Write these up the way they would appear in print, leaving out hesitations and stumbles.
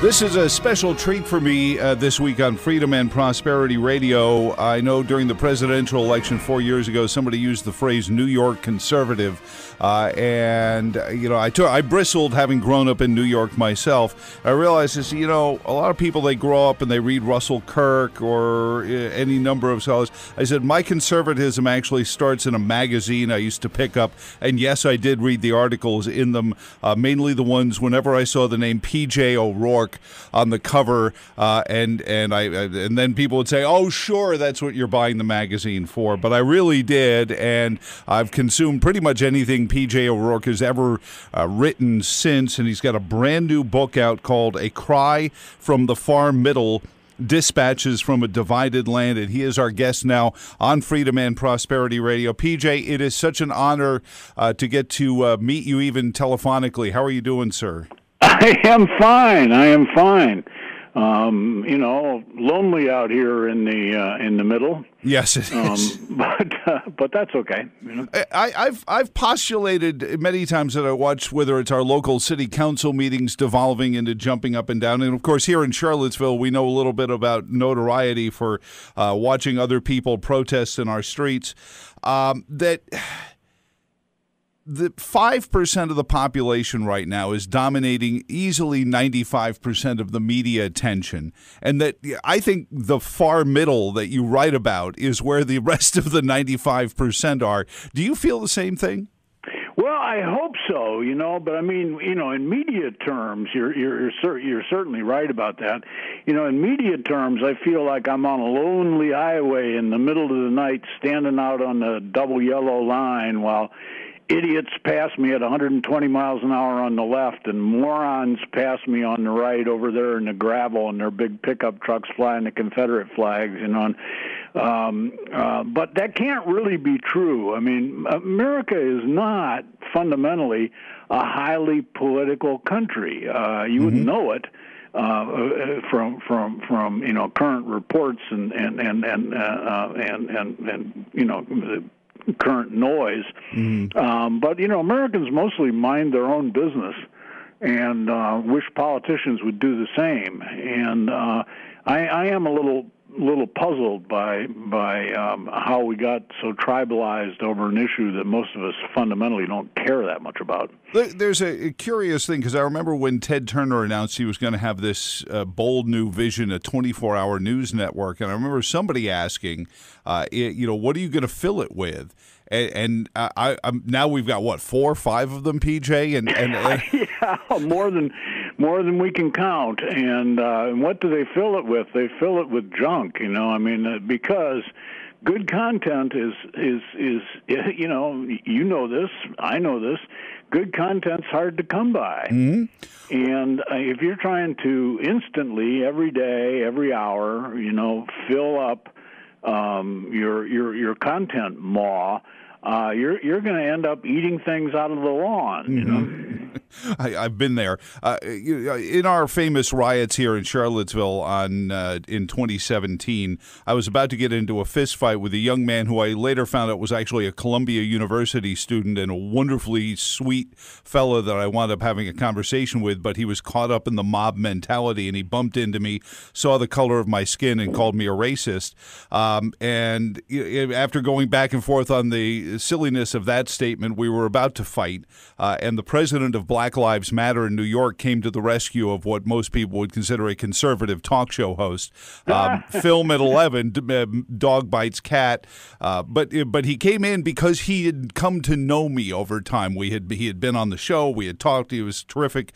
This is a special treat for me this week on Freedom and Prosperity Radio. I know during the presidential election 4 years ago, somebody used the phrase New York conservative. I bristled having grown up in New York myself. I realized this, a lot of people, they grow up and they read Russell Kirk or any number of scholars. I said, my conservatism actually starts in a magazine I used to pick up. And yes, I did read the articles in them, mainly the ones whenever I saw the name P.J. O'Rourke on the cover, and then people would say, "Oh, sure, that's what you're buying the magazine for." But I really did, and I've consumed pretty much anything P.J. O'Rourke has ever written since, and he's got a brand new book out called "A Cry from the Far Middle: Dispatches from a Divided Land," and he is our guest now on Freedom and Prosperity Radio. PJ, it is such an honor to get to meet you even telephonically. How are you doing, sir? I am fine. Lonely out here in the middle. Yes, it is. But that's okay. I've postulated many times that I watch, whether it's our local city council meetings devolving into jumping up and down, and of course here in Charlottesville, we know a little bit about notoriety for watching other people protest in our streets. That the 5% of the population right now is dominating easily 95% of the media attention. And that I think the far middle that you write about is where the rest of the 95% are. Do you feel the same thing? Well, I hope so, but I mean, in media terms, you're certainly right about that. In media terms, I feel like I'm on a lonely highway in the middle of the night, standing out on the double yellow line while idiots pass me at 120 miles an hour on the left, and morons pass me on the right over there in the gravel in their big pickup trucks flying the Confederate flags, but that can't really be true. I mean, America is not fundamentally a highly political country. You wouldn't know it from current reports and current noise. But Americans mostly mind their own business and wish politicians would do the same. And I am a little puzzled by how we got so tribalized over an issue that most of us fundamentally don't care that much about. There's a curious thing, because I remember when Ted Turner announced he was going to have this bold new vision, a 24-hour news network, and I remember somebody asking, what are you going to fill it with? And I'm now we've got 4 or 5 of them, PJ, and yeah, more than we can count. And what do they fill it with? They fill it with junk, because good content is this, I know this. Good content's hard to come by. And if you're trying to instantly, every day, every hour, fill up your content maw, you're going to end up eating things out of the lawn. I've been there. In our famous riots here in Charlottesville in 2017, I was about to get into a fist fight with a young man who I later found out was actually a Columbia University student and a wonderfully sweet fellow that I wound up having a conversation with, but he was caught up in the mob mentality, and he bumped into me, saw the color of my skin, and called me a racist. And after going back and forth on the silliness of that statement, we were about to fight, and the president of Black Lives Matter in New York came to the rescue of what most people would consider a conservative talk show host. Film at 11, dog bites cat, but he came in because he had come to know me over time. He had been on the show, we had talked. He was a terrific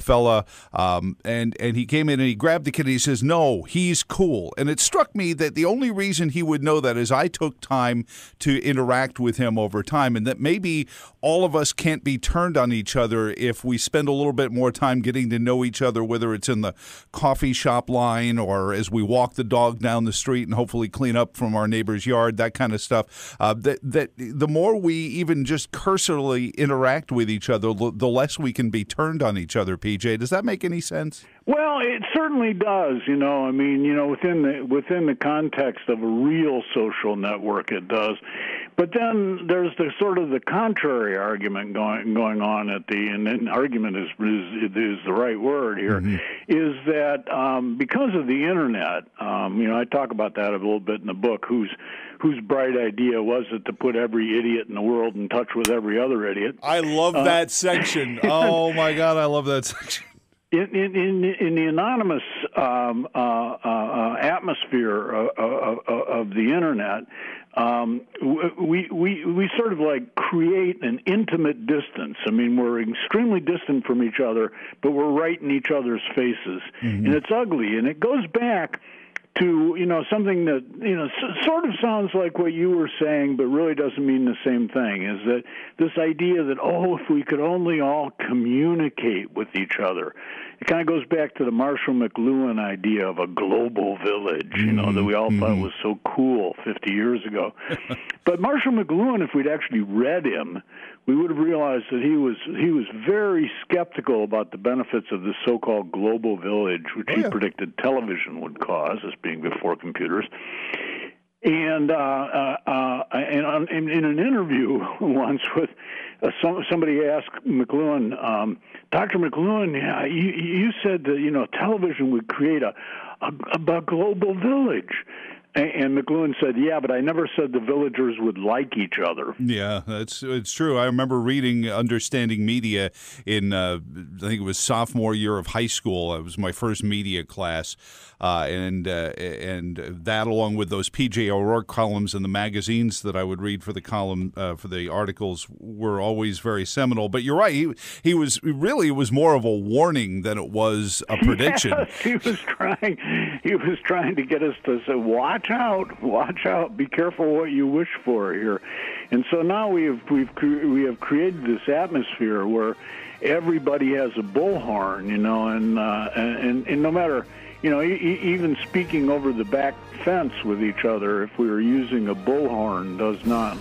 fella, and he came in and he grabbed the kid and he says, "No, he's cool." And it struck me that the only reason he would know that is I took time to interact with him over time, and that maybe all of us can't be turned on each other if we spend a little bit more time getting to know each other, whether it's in the coffee shop line or as we walk the dog down the street and hopefully clean up from our neighbor's yard, that kind of stuff. That the more we even just cursorily interact with each other, the less we can be turned on each other, PJ. Does that make any sense? Well, it certainly does. Within the context of a real social network, it does. But then there's the sort of the contrary argument going on and argument is the right word here, is that because of the internet, I talk about that a little bit in the book. Whose bright idea was it to put every idiot in the world in touch with every other idiot? I love that section. Oh my God, I love that section. In the anonymous atmosphere of the internet, we sort of like create an intimate distance. I mean, we're extremely distant from each other, but we're right in each other's faces, and it's ugly. And it goes back to something that sort of sounds like what you were saying, but really doesn't mean the same thing. Is that this idea that if we could only all communicate with each other? It kind of goes back to the Marshall McLuhan idea of a global village, that we all thought was so cool 50 years ago. But Marshall McLuhan, if we'd actually read him, we would have realized that he was very skeptical about the benefits of this so-called global village, which he predicted television would cause, as being before computers. And in an interview once with somebody asked McLuhan, Dr. McLuhan, you said that television would create a global village. And McLuhan said, yeah, but I never said the villagers would like each other. Yeah, it's true. I remember reading Understanding Media in, I think it was sophomore year of high school. It was my first media class. And that, along with those P.J. O'Rourke columns in the magazines that I would read for the column, for the articles, were always very seminal. But you're right. He was more of a warning than it was a prediction. Yes, he was trying to get us to say, watch out, be careful what you wish for here. And so now we have created this atmosphere where everybody has a bullhorn, and no matter, even speaking over the back fence with each other, if we were using a bullhorn, does not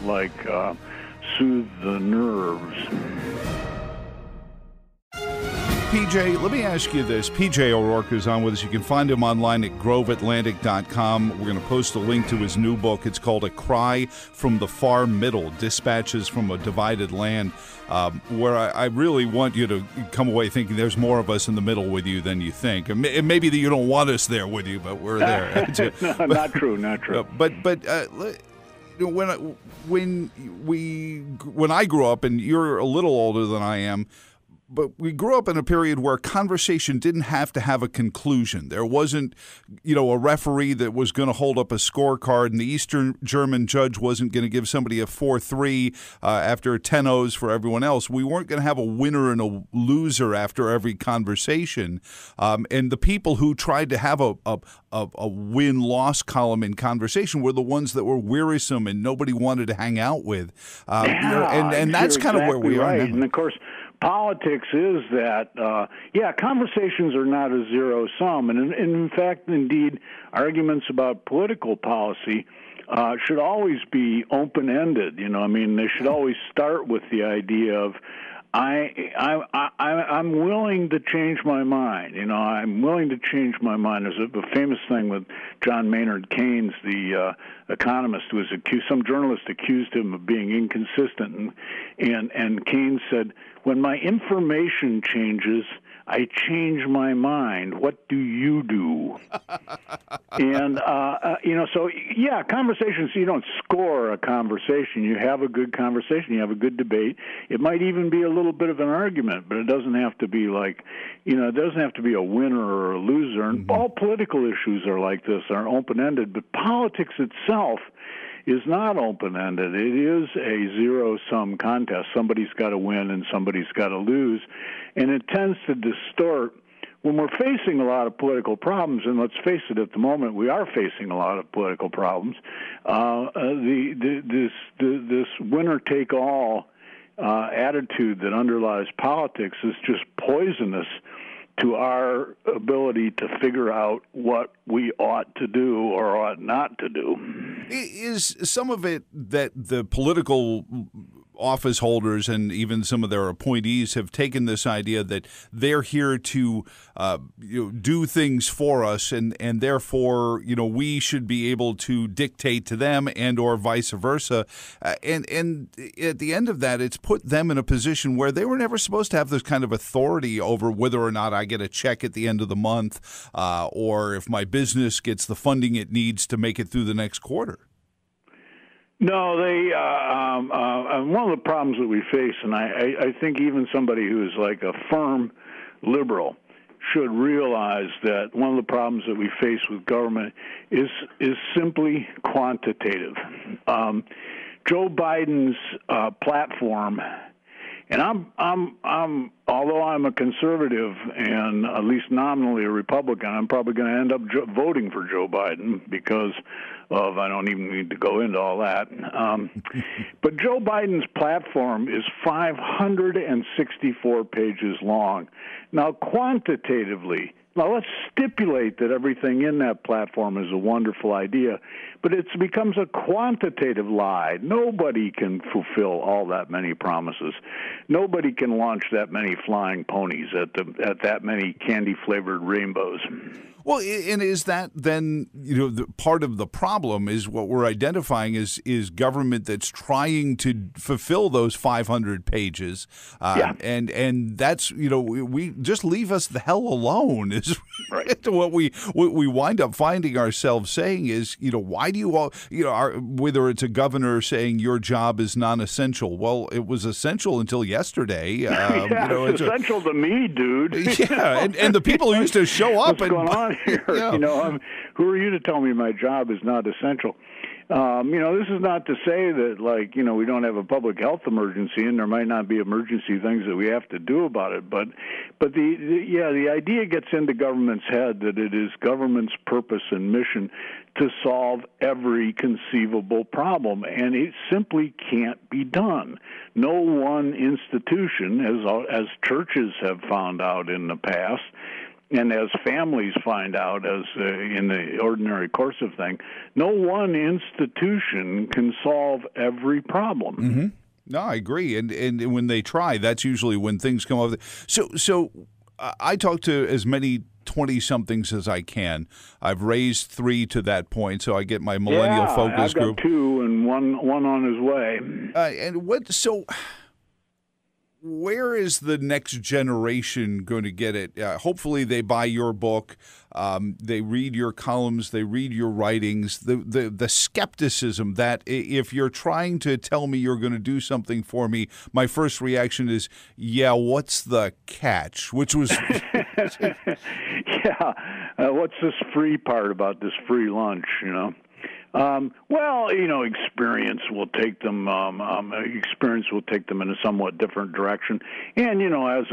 soothe the nerves. PJ, let me ask you this. PJ O'Rourke is on with us. You can find him online at groveatlantic.com. We're going to post a link to his new book. It's called A Cry from the Far Middle, Dispatches from a Divided Land, where I really want you to come away thinking there's more of us in the middle with you than you think. And maybe that you don't want us there with you, but we're there. No, not true. But when I grew up, and you're a little older than I am, but we grew up in a period where conversation didn't have to have a conclusion. There wasn't, a referee that was going to hold up a scorecard, and the Eastern German judge wasn't going to give somebody a 4-3 after 10-0s for everyone else. We weren't going to have a winner and a loser after every conversation. And the people who tried to have a win-loss column in conversation were the ones that were wearisome and nobody wanted to hang out with. And that's kind of where we are now. And of course, politics is that, conversations are not a zero sum. And in fact, indeed, arguments about political policy should always be open-ended. They should always start with the idea of, I'm willing to change my mind. I'm willing to change my mind. There's a famous thing with John Maynard Keynes, the economist, who was accused. Some journalist accused him of being inconsistent, and Keynes said, "When my information changes, I change my mind. What do you do?" And, conversations, you don't score a conversation. You have a good conversation. You have a good debate. It might even be a little bit of an argument, but it doesn't have to be it doesn't have to be a winner or a loser. And all political issues are like this, are open-ended. But politics itself is not open-ended. It is a zero-sum contest. Somebody's got to win and somebody's got to lose. And it tends to distort when we're facing a lot of political problems, and let's face it, at the moment we are facing a lot of political problems. This winner-take-all attitude that underlies politics is just poisonous to our ability to figure out what we ought to do or ought not to do. Is some of it that the political office holders and even some of their appointees have taken this idea that they're here to do things for us, and therefore we should be able to dictate to them, and or vice versa. And at the end of that, it's put them in a position where they were never supposed to have this kind of authority over whether or not I get a check at the end of the month, or if my business gets the funding it needs to make it through the next quarter. No, they. One of the problems that we face, and I think even somebody who is like a firm liberal should realize that one of the problems that we face with government is simply quantitative. Joe Biden's platform, and I'm although I'm a conservative and at least nominally a Republican, I'm probably going to end up voting for Joe Biden because of, I don't even need to go into all that. But Joe Biden's platform is 564 pages long. Now, quantitatively, let's stipulate that everything in that platform is a wonderful idea, but it becomes a quantitative lie. Nobody can fulfill all that many promises. Nobody can launch that many flying ponies at that many candy-flavored rainbows. Well, and is that then, part of the problem is what we're identifying is government that's trying to fulfill those 500 pages. And that's, we just leave us the hell alone is right. What we wind up finding ourselves saying is, why do you all, whether it's a governor saying your job is non-essential. Well, it was essential until yesterday. It's essential to me, dude. Yeah, and the people who used to show up. What's going on here? Yeah. Who are you to tell me my job is not essential? This is not to say that, we don't have a public health emergency, and there might not be emergency things that we have to do about it. But the idea gets into government's head that it is government's purpose and mission to solve every conceivable problem, and it simply can't be done. No one institution, as churches have found out in the past, and as families find out, as in the ordinary course of things, no one institution can solve every problem. Mm-hmm. No, I agree. And when they try, that's usually when things come up. So I talk to as many 20-somethings as I can. I've raised 3 to that point, so I get my millennial focus group. I've got 2 and one on his way. Where is the next generation going to get it? Hopefully they buy your book, they read your columns, they read your writings. The skepticism that if you're trying to tell me you're going to do something for me, my first reaction is, what's the catch? Which was... what's this free part about this free lunch, experience will take them. Experience will take them in a somewhat different direction. And as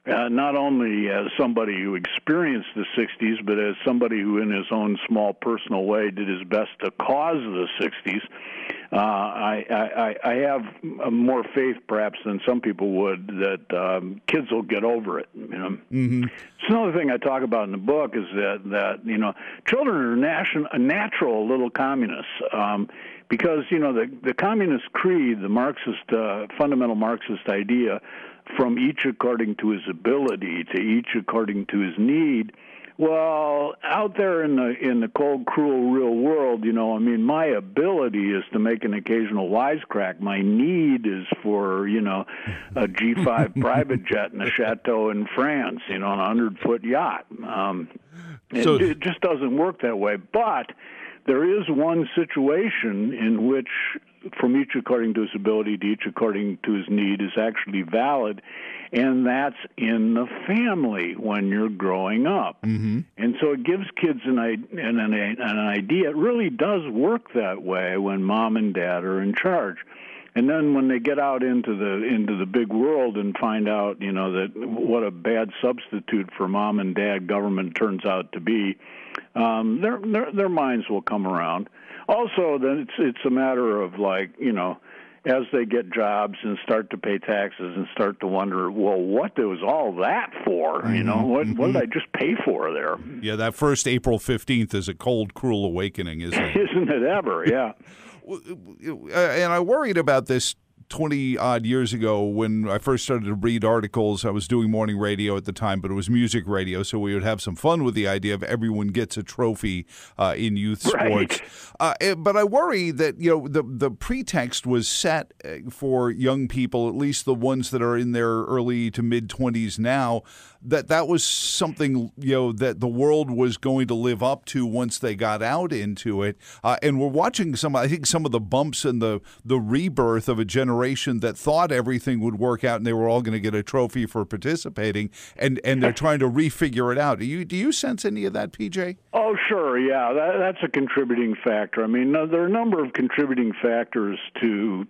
not only as somebody who experienced the '60s, but as somebody who, in his own small personal way, did his best to cause the '60s. I have more faith, perhaps, than some people would that kids will get over it. Mm-hmm. So another thing I talk about in the book is that children are natural little communists because the communist creed, the Marxist fundamental Marxist idea, from each according to his ability to each according to his need. Well, out there in the cold, cruel, real world, my ability is to make an occasional wisecrack. My need is for, a G5 private jet and a chateau in France, on a 100-foot yacht. It just doesn't work that way. But there is one situation in which, from each according to his ability to each according to his need, is actually valid, and that's in the family when you're growing up. Mm-hmm. And so it gives kids an idea. It really does work that way when mom and dad are in charge. And then when they get out into the big world and find out, that what a bad substitute for mom and dad government turns out to be, their minds will come around. Also, then it's a matter of as they get jobs and start to pay taxes and start to wonder, well, what was all that for? Mm-hmm. What did I just pay for there? Yeah, that first April 15th is a cold, cruel awakening, isn't it? Isn't it ever? Yeah. And I worried about this 20-odd years ago when I first started to read articles. I was doing morning radio at the time, but it was music radio, so we would have some fun with the idea of everyone gets a trophy in youth sports. Right. But I worry that the pretext was set for young people, at least the ones that are in their early to mid-20s now, that was something that the world was going to live up to once they got out into it. And we're watching some of the bumps and the rebirth of a generation that thought everything would work out and they were all going to get a trophy for participating, and they're trying to refigure it out. Do you sense any of that, PJ? Oh, sure, yeah, that's a contributing factor. I mean, there are a number of contributing factors to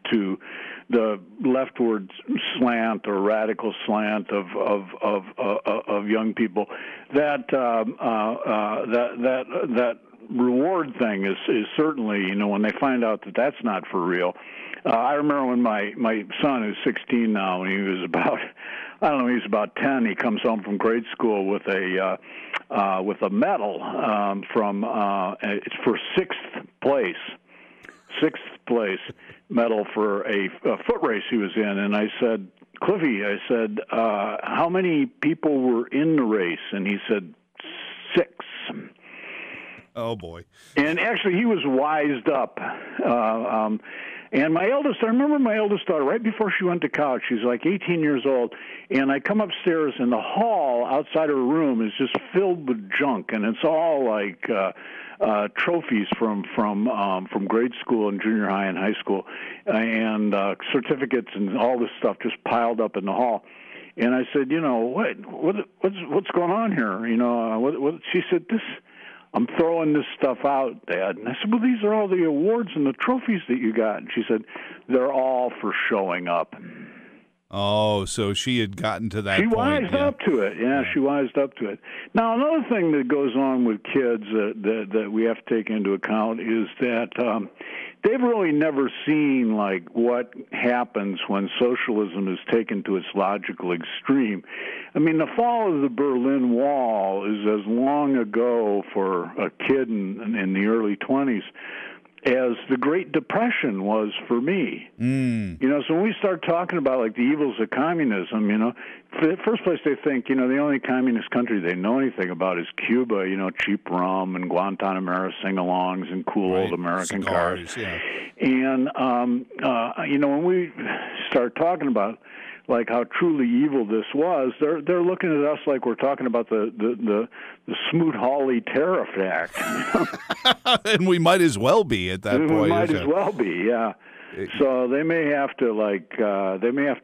the leftward slant or radical slant of young people. That reward thing is certainly, when they find out that that's not for real. I remember when my son, who's 16 now, when he was about 10, he comes home from grade school with a medal it's for sixth place medal for a foot race he was in. And I said, Cliffy, how many people were in the race? And he said, 6. Oh, boy. And actually, he was wised up. And I remember my eldest daughter, right before she went to college, she's like 18 years old, and I come upstairs, and the hall outside her room is just filled with junk, and it's all like trophies from grade school and junior high and high school, and certificates and all this stuff just piled up in the hall. And I said, what's going on here? She said, I'm throwing this stuff out, Dad. And I said, well, these are all the awards and the trophies that you got. And she said, they're all for showing up. Oh, so she had gotten to that point. She wised up to it. Yeah, she wised up to it. Now, another thing that goes on with kids that we have to take into account is that they've really never seen like what happens when socialism is taken to its logical extreme. I mean, the fall of the Berlin Wall is as long ago for a kid in the early 20s as the Great Depression was for me. So when we start talking about like the evils of communism, for the first place they think, the only communist country they know anything about is Cuba, cheap rum and Guantanamo sing-alongs and cool old American cars. Yeah. And, when we start talking about like how truly evil this was, they're looking at us like we're talking about the Smoot-Hawley Tariff Act. And we might as well be at that point. We might as well be, yeah. So they may have to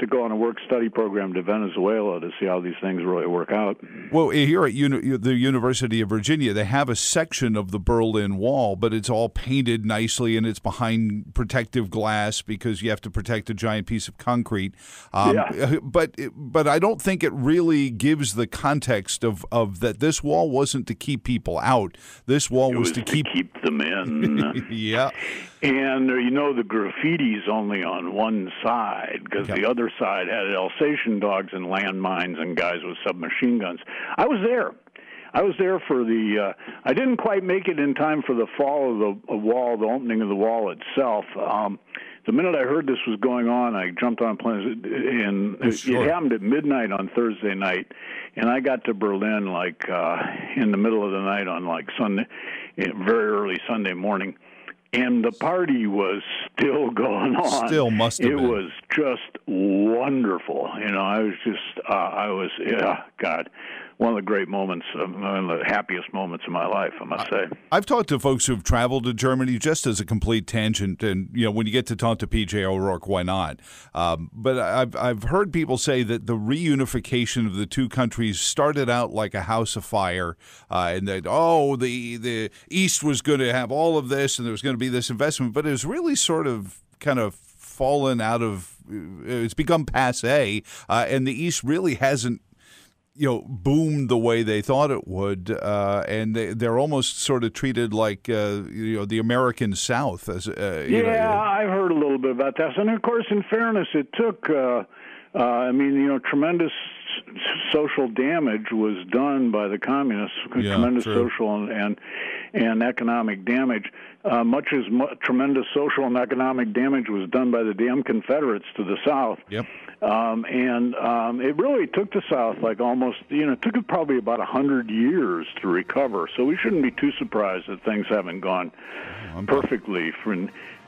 go on a work-study program to Venezuela to see how these things really work out. Well, here at the University of Virginia, they have a section of the Berlin Wall, but it's all painted nicely and it's behind protective glass because you have to protect a giant piece of concrete. But I don't think it really gives the context of that this wall wasn't to keep people out. This wall was to keep them in. Yeah. And, the graffiti's only on one side because the other side had Alsatian dogs and landmines and guys with submachine guns. I was there for the I didn't quite make it in time for the fall of the wall, the opening of the wall itself. The minute I heard this was going on, I jumped on planes, and it happened at midnight on Thursday night, and I got to Berlin like in the middle of the night on like Sunday, very early Sunday morning. And the party was still going on. Still must have been. It was just wonderful. God, one of the great moments, one of the happiest moments of my life, I must say. I've talked to folks who've traveled to Germany just as a complete tangent, and when you get to talk to P.J. O'Rourke, why not? But I've heard people say that the reunification of the two countries started out like a house of fire, and that the East was going to have all of this, and there was going to be this investment, but it was really sort of kind of fallen out of. It's become passé, and the East really hasn't boomed the way they thought it would, and they're almost sort of treated like the American South. I've heard a little bit about that. And of course, in fairness, it took tremendous social damage was done by the communists. Tremendous true. social and economic damage. Much as tremendous social and economic damage was done by the damn Confederates to the South. Yep. It really took the South it took it probably about 100 years to recover. So we shouldn't be too surprised that things haven't gone perfectly.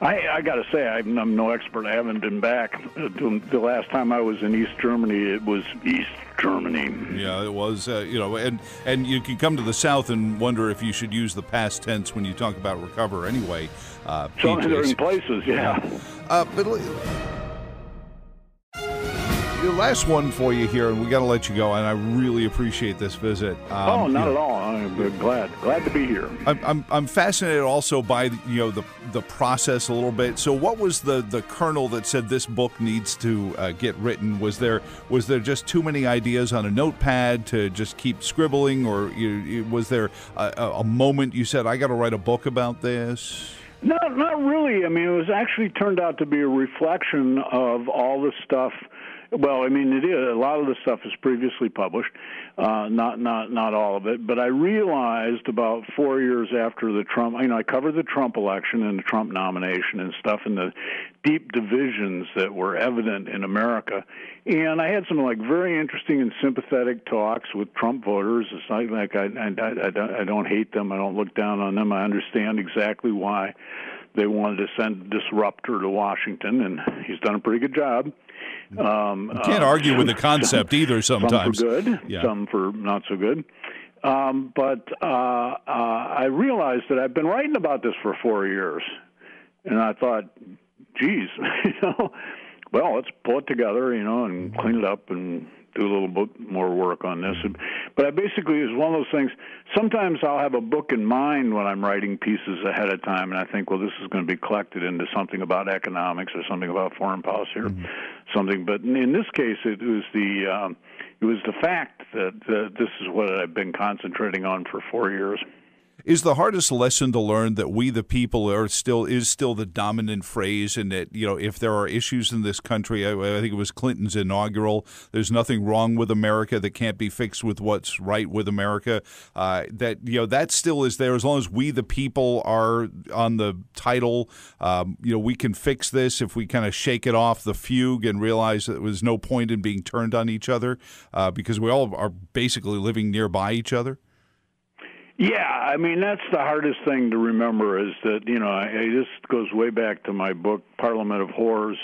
I got to say, I'm no expert. I haven't been back. The last time I was in East Germany, it was East Germany. Yeah, it was, and you can come to the South and wonder if you should use the past tense when you talk about recover anyway. Certain places, yeah. But the last one for you here, and we got to let you go, and I really appreciate this visit. Not at all. I'm glad to be here. I'm fascinated also by the process a little bit. So, what was the kernel that said this book needs to get written? Was there just too many ideas on a notepad to just keep scribbling, or was there a moment you said, I got to write a book about this? No, not really. I mean, it was actually turned out to be a reflection of all the stuff. Well, I mean, it is. A lot of the stuff is previously published, not all of it. But I realized about 4 years after the Trump, I covered the Trump election and the Trump nomination and stuff, and the deep divisions that were evident in America. And I had some very interesting and sympathetic talks with Trump voters. It's not like I don't hate them. I don't look down on them. I understand exactly why they wanted to send a disruptor to Washington, and he's done a pretty good job. You can't argue with the concept either sometimes. Some for good, some for not so good. But I realized that I've been writing about this for 4 years. And I thought, geez, well, let's pull it together, and clean it up and do a little bit more work on this. But I basically, it's one of those things, sometimes I'll have a book in mind when I'm writing pieces ahead of time, and I think, well, this is going to be collected into something about economics or something about foreign policy or something. But in this case, it was the fact that this is what I've been concentrating on for 4 years. Is the hardest lesson to learn that we the people is still the dominant phrase, and that if there are issues in this country, I think it was Clinton's inaugural, there's nothing wrong with America that can't be fixed with what's right with America, that still is there as long as we the people are on the title. We can fix this if we kind of shake it off the fugue and realize that there was no point in being turned on each other because we all are basically living nearby each other. Yeah, I mean, that's the hardest thing to remember is that, this goes way back to my book, Parliament of Whores.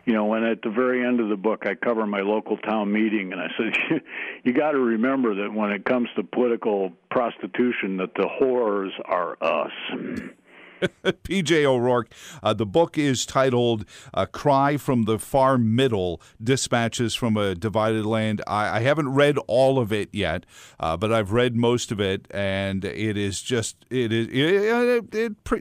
When at the very end of the book I cover my local town meeting, and I said, you got to remember that when it comes to political prostitution, that the whores are us. P.J. O'Rourke, the book is titled Cry from the Far Middle, Dispatches from a Divided Land. I haven't read all of it yet, but I've read most of it, and it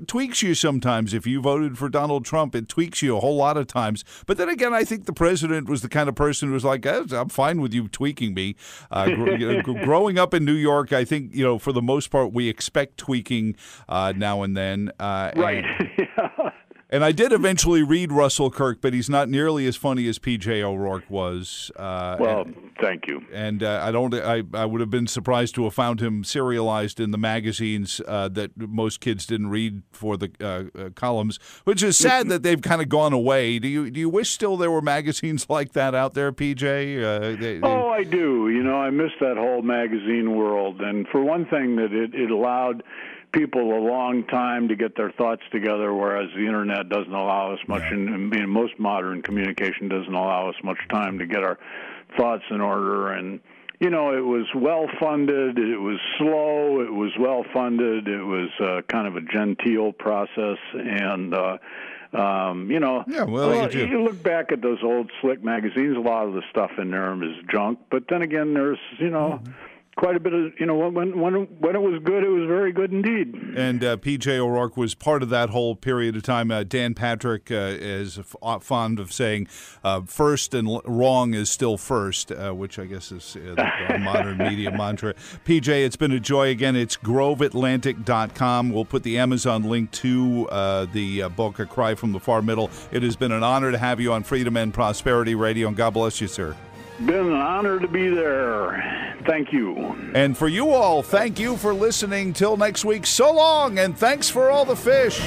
tweaks you sometimes. If you voted for Donald Trump, it tweaks you a whole lot of times. But then again, I think the president was the kind of person who was like, I'm fine with you tweaking me. Growing up in New York, I think, for the most part, we expect tweaking now and then. Right. And I did eventually read Russell Kirk, but he's not nearly as funny as P.J. O'Rourke was. Thank you. And I would have been surprised to have found him serialized in the magazines that most kids didn't read for the columns, which is sad that they've kind of gone away. Do you wish still there were magazines like that out there, P.J.? I do. I miss that whole magazine world. And for one thing, that it allowed people a long time to get their thoughts together, whereas the internet doesn't allow us much, and most modern communication doesn't allow us much time to get our thoughts in order. And it was well funded, it was slow, it was well funded, it was kind of a genteel process, and you look back at those old slick magazines, a lot of the stuff in there is junk, but then again, there's quite a bit of, when it was good, it was very good indeed. And P.J. O'Rourke was part of that whole period of time. Dan Patrick is fond of saying first and wrong is still first, which I guess is the modern media mantra. P.J., it's been a joy again. It's groveatlantic.com. We'll put the Amazon link to the book, A Cry from the Far Middle. It has been an honor to have you on Freedom and Prosperity Radio, and God bless you, sir. Been an honor to be there. Thank you. And for you all, thank you for listening. Till next week, so long, and thanks for all the fish.